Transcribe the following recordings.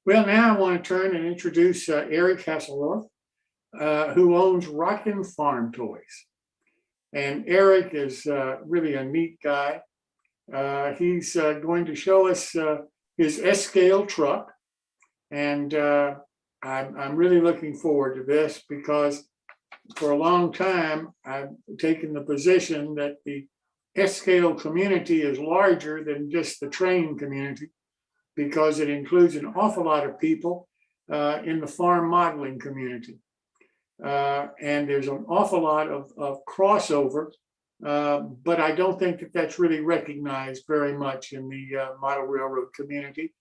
Well, now I want to turn and introduce Eric Haselhorst, who owns Rockin' Farm Toys. And Eric is really a neat guy. He's going to show us his S-scale truck. And I'm really looking forward to this because for a long time, I've taken the position that the S-scale community is larger than just the train community because it includes an awful lot of people in the farm modeling community. And there's an awful lot of crossover, but I don't think that that's really recognized very much in the model railroad community.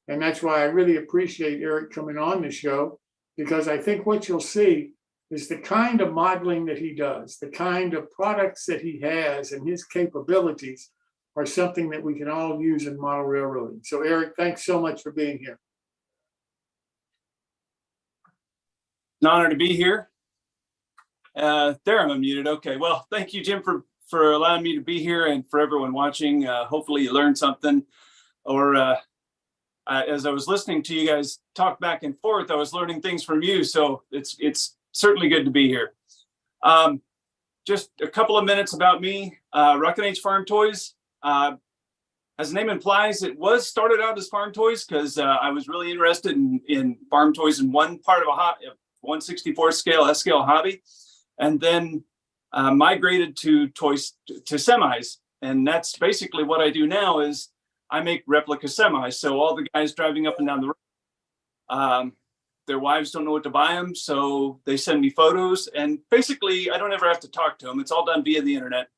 And that's why I really appreciate Eric coming on the show, because I think what you'll see is the kind of modeling that he does, the kind of products that he has and his capabilities are something that we can all use in model railroading. So Eric, thanks so much for being here. An honor to be here. There, I'm unmuted. Okay, well, thank you, Jim, for allowing me to be here, and for everyone watching. Hopefully you learned something, or as I was listening to you guys talk back and forth, I was learning things from you. So it's certainly good to be here. Just a couple of minutes about me. Rockin' Farm Toys. As the name implies, it was started out as farm toys because I was really interested in farm toys in one part of a 1/64 scale S-scale hobby, and then migrated to toys to semis. And that's basically what I do now is I make replica semis. So all the guys driving up and down the road, their wives don't know what to buy them, so they send me photos, and basically I don't ever have to talk to them. It's all done via the internet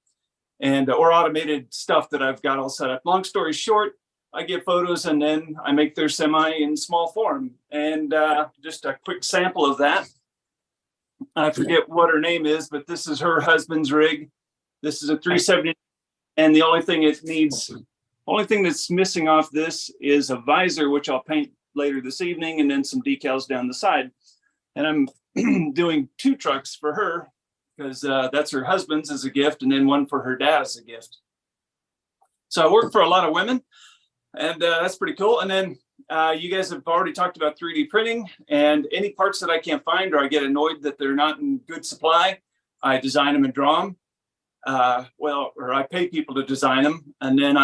and or automated stuff that I've got all set up. Long story short, I get photos and then I make their semi in small form. And just a quick sample of that. I forget what her name is, but this is her husband's rig. This is a 370, and the only thing that's missing off this is a visor, which I'll paint later this evening, and then some decals down the side. And I'm doing 2 trucks for her because that's her husband's as a gift, and then one for her dad as a gift. So I work for a lot of women, and that's pretty cool. And then you guys have already talked about 3D printing, and any parts that I can't find or I get annoyed that they're not in good supply, I design them and draw them. Or I pay people to design them, and then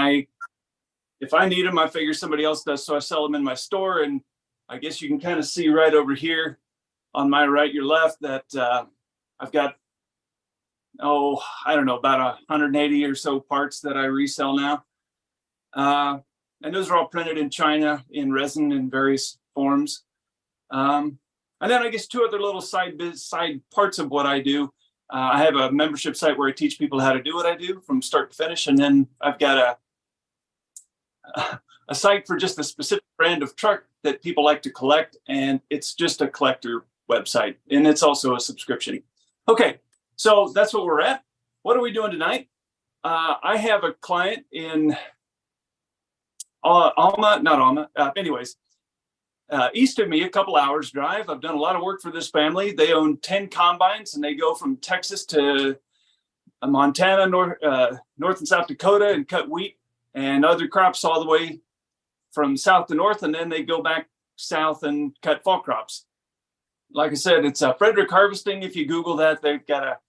if I need them, I figure somebody else does, so I sell them in my store. And I guess you can kind of see right over here on my right, your left, that I've got, I don't know, about 180 or so parts that I resell now. And those are all printed in China in resin in various forms. And then I guess 2 other little side parts of what I do. I have a membership site where I teach people how to do what I do from start to finish. And then I've got a site for just a specific brand of truck that people like to collect. And it's just a collector website. And it's also a subscription. Okay, so that's what we're at. What are we doing tonight? I have a client in east of me, a couple hours drive. I've done a lot of work for this family. They own 10 combines, and they go from Texas to Montana, North and South Dakota, and cut wheat and other crops all the way from south to north, and then they go back south and cut fall crops. Like I said, it's Frederick Harvesting. If you Google that, they've got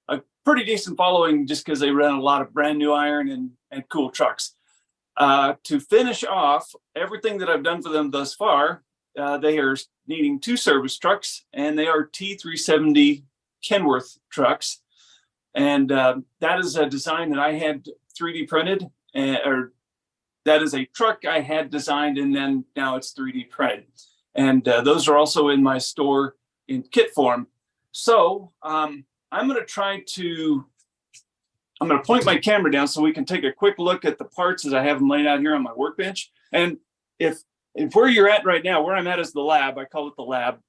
a pretty decent following just because they run a lot of brand new iron and cool trucks. To finish off everything that I've done for them thus far, they are needing 2 service trucks, and they are T370 Kenworth trucks. And that is a design that I had 3D printed, or that is a truck I had designed, and then now it's 3D printed. And those are also in my store in kit form. So I'm going to point my camera down so we can take a quick look at the parts as I have them laid out here on my workbench. And if where you're at right now, where I'm at is the lab. I call it the lab.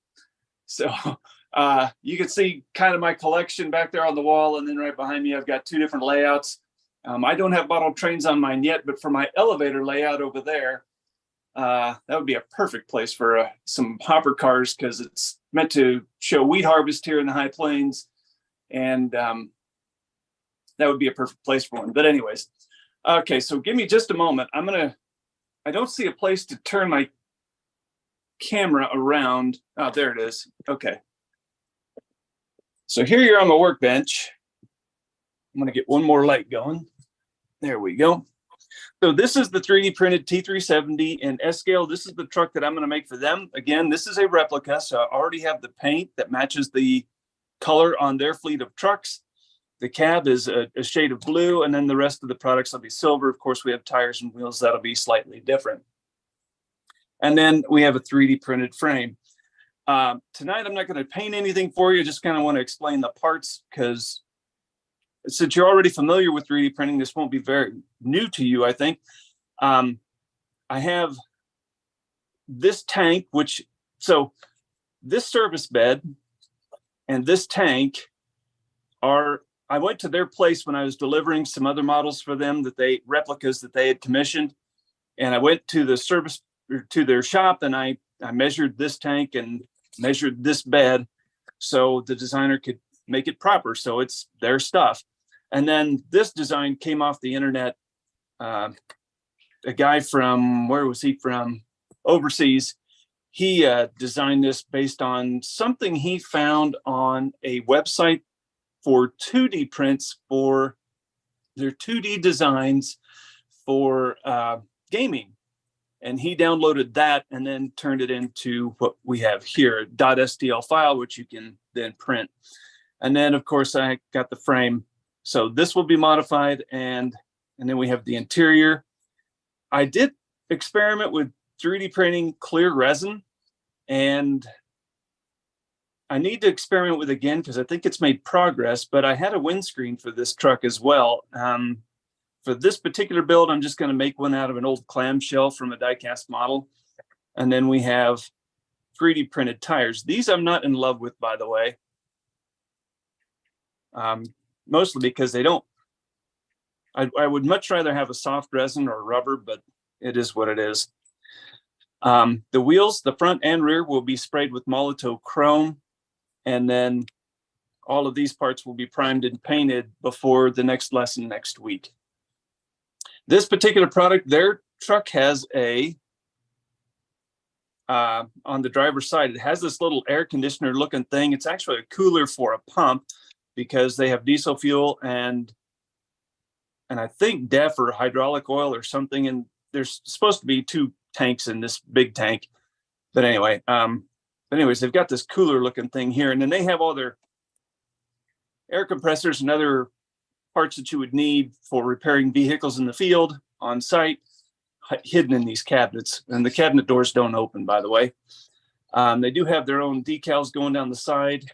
So you can see kind of my collection back there on the wall. And then right behind me, I've got 2 different layouts. I don't have model trains on mine yet, but for my elevator layout over there, that would be a perfect place for some hopper cars, because it's meant to show wheat harvest here in the high plains. And that would be a perfect place for one. But anyways, okay, so give me just a moment. I don't see a place to turn my camera around. Oh, there it is. Okay. So here you're on the workbench. I'm going to get one more light going. There we go. So this is the 3D printed T370 in S scale. This is the truck that I'm going to make for them. Again, this is a replica, so I already have the paint that matches the color on their fleet of trucks. The cab is a shade of blue, and then the rest of the products will be silver. Of course, we have tires and wheels that'll be slightly different. And then we have a 3D printed frame. Tonight, I'm not going to paint anything for you. Just kind of want to explain the parts, because since you're already familiar with 3D printing, this won't be very new to you, I think. I have this tank, so this service bed and this tank I went to their place when I was delivering some other models for them, replicas that they had commissioned. And I went to to their shop, and I measured this tank and measured this bed so the designer could make it proper. So it's their stuff. And then this design came off the internet. A guy from, where was he from? Overseas. He designed this based on something he found on a website for 2D prints for their 2D designs for gaming. And he downloaded that and then turned it into what we have here, .stl file, which you can then print. And then, of course, I got the frame. So this will be modified, and then we have the interior. I did experiment with 3D printing clear resin, and I need to experiment with again because I think it's made progress, but I had a windscreen for this truck as well. For this particular build, I'm just going to make one out of an old clamshell from a die-cast model. And then we have 3D printed tires. These I'm not in love with, by the way. Mostly because they don't, I would much rather have a soft resin or rubber, but it is what it is. The wheels, the front and rear, will be sprayed with Molotow chrome. And then all of these parts will be primed and painted before the next lesson next week. This particular product, their truck has on the driver's side, it has this little air conditioner looking thing. It's actually a cooler for a pump because they have diesel fuel and I think DEF or hydraulic oil or something. And there's supposed to be 2 tanks in this big tank. But anyway, they've got this cooler looking thing here, and then they have all their air compressors and other parts that you would need for repairing vehicles in the field on site, hidden in these cabinets. And the cabinet doors don't open, by the way. They do have their own decals going down the side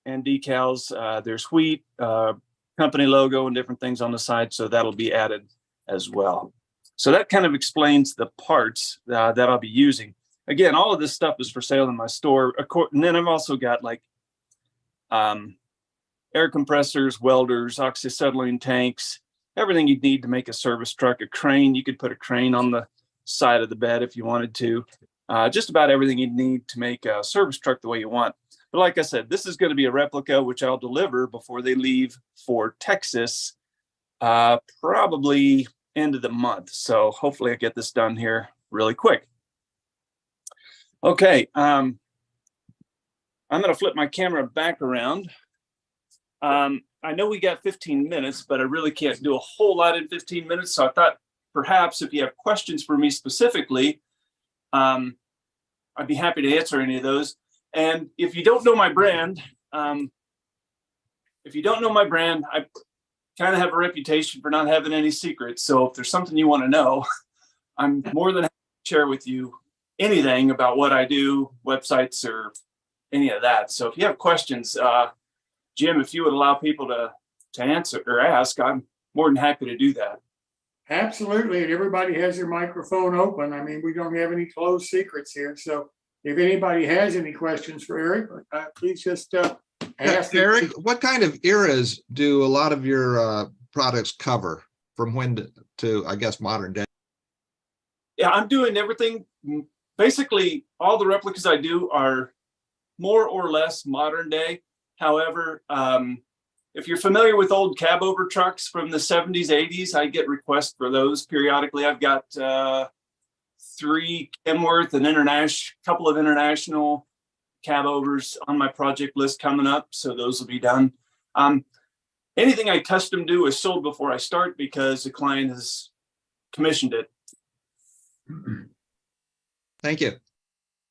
and decals. There's wheat, company logo, and different things on the side. So that'll be added as well. So that kind of explains the parts that I'll be using. Again, all of this stuff is for sale in my store. And then I've also got like air compressors, welders, oxyacetylene tanks, everything you'd need to make a service truck. A crane, you could put a crane on the side of the bed if you wanted to. Just about everything you'd need to make a service truck the way you want. But like I said, this is going to be a replica, which I'll deliver before they leave for Texas, probably end of the month. So hopefully I get this done here really quick. Okay, I'm going to flip my camera back around. I know we got 15 minutes, but I really can't do a whole lot in 15 minutes. So I thought perhaps if you have questions for me specifically, I'd be happy to answer any of those. And if you don't know my brand, I kind of have a reputation for not having any secrets. So if there's something you want to know, I'm more than happy to share with you anything about what I do, websites or any of that. So if you have questions, Jim, if you would allow people to answer or ask, I'm more than happy to do that. Absolutely. And everybody has their microphone open. I mean, we don't have any closed secrets here. So if anybody has any questions for Eric, please just ask. Eric, what kind of eras do a lot of your products cover, from when to, I guess, modern day? Yeah, I'm doing everything. Basically, all the replicas I do are more or less modern day. However, if you're familiar with old cab over trucks from the 70s, 80s, I get requests for those periodically. I've got 3 Kenworth and couple of international cab overs on my project list coming up. So those will be done. Anything I custom do is sold before I start because the client has commissioned it. Thank you.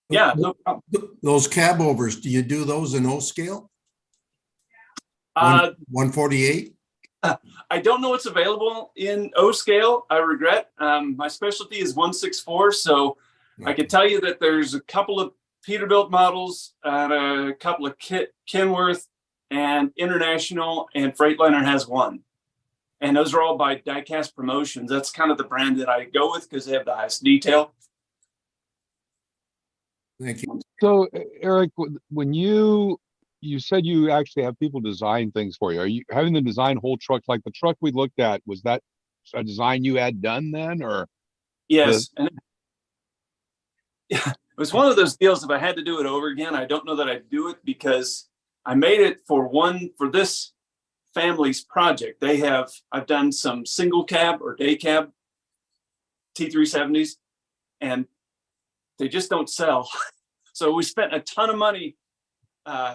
Yeah, no problem. Those cab overs, do you do those in O scale? 148? I don't know what's available in O scale. I regret. My specialty is 164. So I can tell you that there's a couple of Peterbilt models and a couple of Kenworth and International, and Freightliner has one. And those are all by Diecast Promotions. That's kind of the brand that I go with because they have the highest detail. Thank you. So Eric, when you said you actually have people design things for you, are you having them design whole trucks? Like the truck we looked at, was that a design you had done then, or? Yes. And it was one of those deals. If I had to do it over again, I don't know that I'd do it because I made it for this family's project. I've done some single cab or day cab T370s, and they just don't sell. So we spent a ton of money.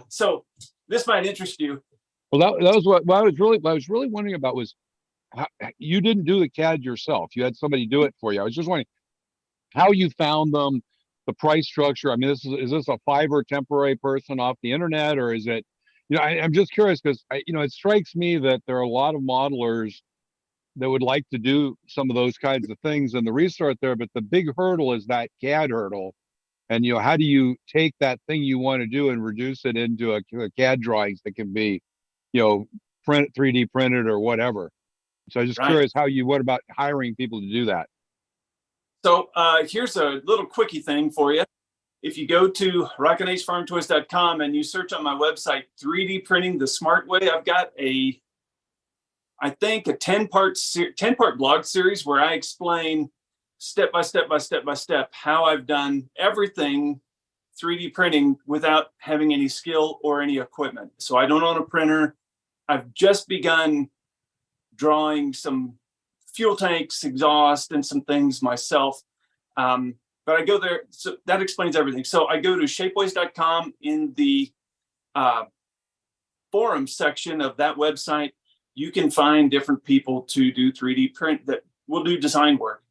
So this might interest you. Well, that was what I was really wondering about was how, you didn't do the CAD yourself. You had somebody do it for you. I was just wondering how you found them, the price structure. I mean, is this a Fiverr temporary person off the internet, or is it, I'm just curious because it strikes me that there are a lot of modelers that would like to do some of those kinds of things and the restart there, but the big hurdle is that CAD hurdle. And, how do you take that thing you want to do and reduce it into a CAD drawings that can be, 3D printed or whatever. So I'm just curious what about hiring people to do that? So here's a little quickie thing for you. If you go to rockinhafarmtoys.com and you search on my website, 3D printing the smart way, I've got I think a 10-part blog series where I explain step by step how I've done everything 3D printing without having any skill or any equipment. So I don't own a printer. I've just begun drawing some fuel tanks, exhaust, and some things myself. But I go there, so that explains everything. So I go to shapeways.com. In the forum section of that website, you can find different people to do 3D print that will do design work.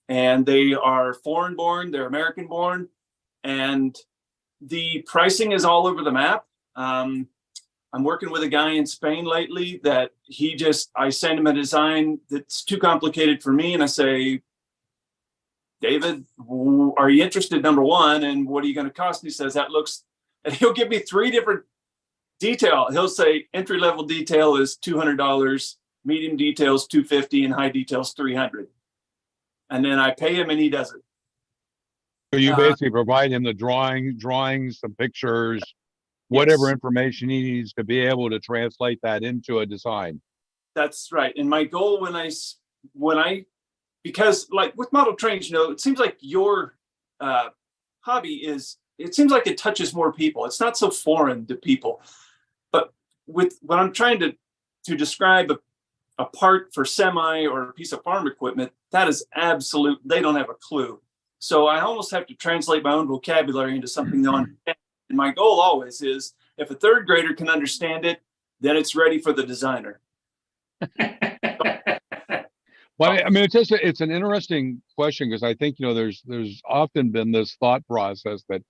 And they are foreign born, they're American born, and the pricing is all over the map. I'm working with a guy in Spain lately that I send him a design that's too complicated for me. And I say, David, are you interested, number one? And what are you going to cost? And he says, and he'll give me 3 different detail. He'll say entry-level detail is $200, medium detail is $250, and high detail is $300. And then I pay him and he does it. So you basically provide him the drawings, some pictures, whatever information he needs to be able to translate that into a design. That's right. And my goal because like with model trains, it seems like your hobby it seems like it touches more people. It's not so foreign to people. But with what I'm trying to describe a part for semi or a piece of farm equipment, that is absolute. They don't have a clue. So I almost have to translate my own vocabulary into something they understand. And my goal always is if a 3rd grader can understand it, then it's ready for the designer. Well, I mean, it's an interesting question because I think, there's often been this thought process that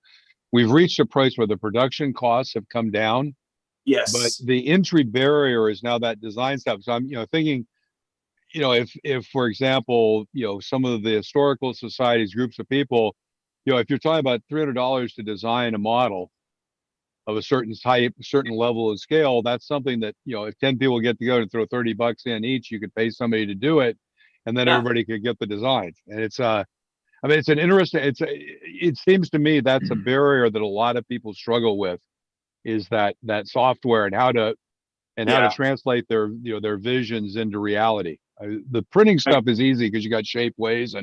we've reached a place where the production costs have come down. Yes. But the entry barrier is now that design stuff. So I'm, thinking, if for example, some of the historical societies, groups of people, if you're talking about $300 to design a model of a certain type, certain level of scale, that's something that, if 10 people get together and throw $30 in each, you could pay somebody to do it, and then everybody could get the designs. And it's it's an interesting, it seems to me that's a barrier that a lot of people struggle with, is that software and how to translate their their visions into reality. The printing stuff is easy because you got shapeways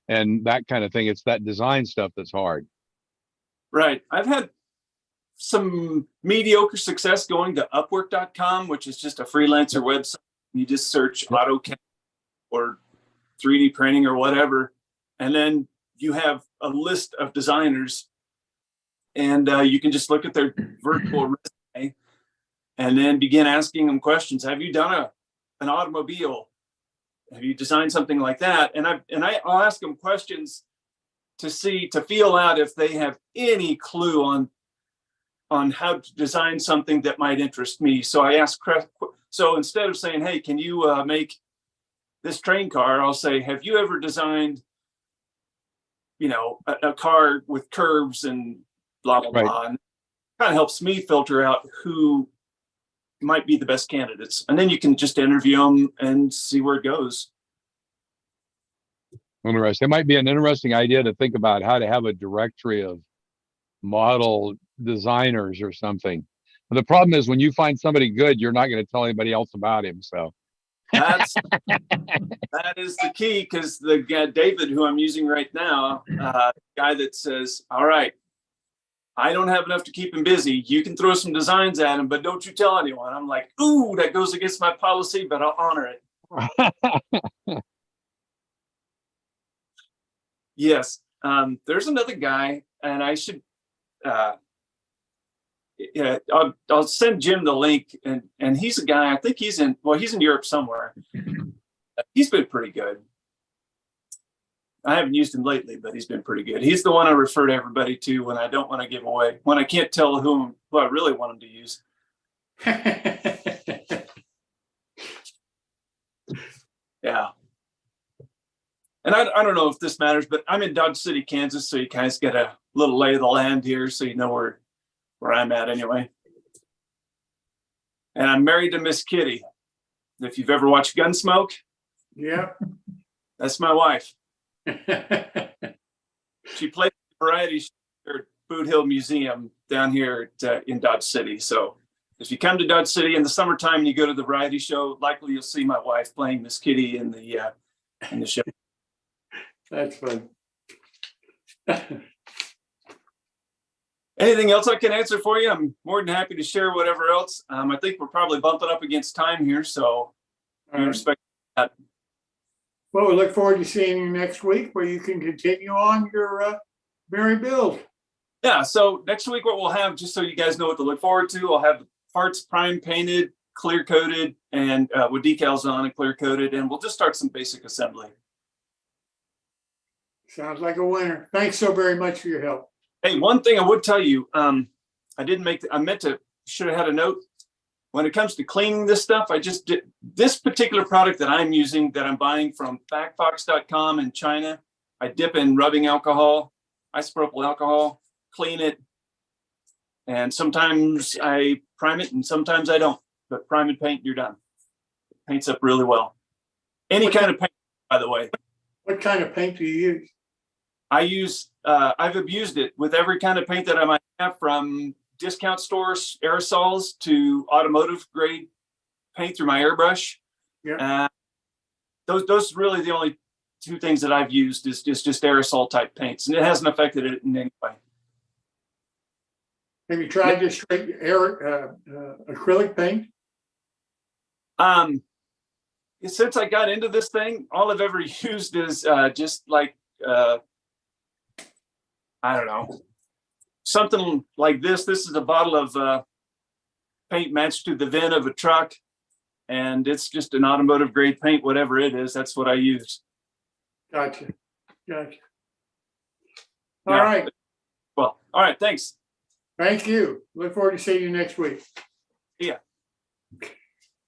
and that kind of thing. It's that design stuff that's hard. Right. I've had some mediocre success going to Upwork.com, which is just a freelancer website. You just search AutoCAD or 3D printing or whatever, and then you have a list of designers, and you can just look at their virtual resume and then begin asking them questions. Have you done an automobile? Have you designed something like that? And I'll ask them questions to feel out if they have any clue on how to design something that might interest me. So I ask, so instead of saying, hey, can you make this train car? I'll say, have you ever designed, a car with curves and blah, blah, Right. blah. And it kind of helps me filter out who might be the best candidates. And then you can just interview them and see where it goes. Interesting. It might be an interesting idea to think about how to have a directory of model designers or something. But the problem is when you find somebody good, you're not going to tell anybody else about him. So That is the key, because the guy, David, who I'm using right now, guy that says, all right, I don't have enough to keep him busy. You can throw some designs at him, but don't you tell anyone. I'm like, ooh, that goes against my policy, but I'll honor it. Yes. There's another guy, and I should, yeah, I'll send Jim the link, and he's a guy, I think he's in Europe somewhere. He's been pretty good. I haven't used him lately, but he's been pretty good. He's the one I refer to everybody to when I don't want to give away, when I can't tell who I really want them to use. Yeah. And I don't know if this matters, but I'm in Dodge City, Kansas, so you guys get a little lay of the land here, so you know where I'm at anyway. And I'm married to Miss Kitty. If you've ever watched Gunsmoke, Yeah. that's my wife. She played the variety show at Boot Hill Museum down here in Dodge City. So if you come to Dodge City in the summertime and you go to the variety show, likely you'll see my wife playing Miss Kitty in the show. That's fun. Anything else I can answer for you? I'm more than happy to share whatever else. I think we're probably bumping up against time here, so I respect that. Well, we look forward to seeing you next week where you can continue on your berry build. Yeah, so next week what we'll have, just so you guys know what to look forward to, I'll have the parts prime painted, clear coated, and with decals on and clear coated, and we'll just start some basic assembly. Sounds like a winner. Thanks so very much for your help. Hey, one thing I would tell you, should have had a note. When it comes to cleaning this stuff, I just did this particular product that I'm using, that I'm buying from backfox.com in China. I dip in rubbing alcohol, isopropyl alcohol, clean it. And sometimes I prime it and sometimes I don't, but prime and paint, you're done. It paints up really well. Any kind of paint, by the way. What kind of paint do you use? I've abused it with every kind of paint that I might have, from discount stores, aerosols, to automotive grade paint through my airbrush. Yeah. Those really the only two things that I've used is just aerosol type paints, and it hasn't affected it in any way. Have you tried just straight acrylic paint? Since I got into this thing, all I've ever used is just like I don't know, something like this. This is a bottle of paint matched to the VIN of a truck, and it's just an automotive grade paint, whatever it is. That's what I use. Gotcha. All Yeah. right. Well, all right. Thanks. Thank you. Look forward to seeing you next week. See ya.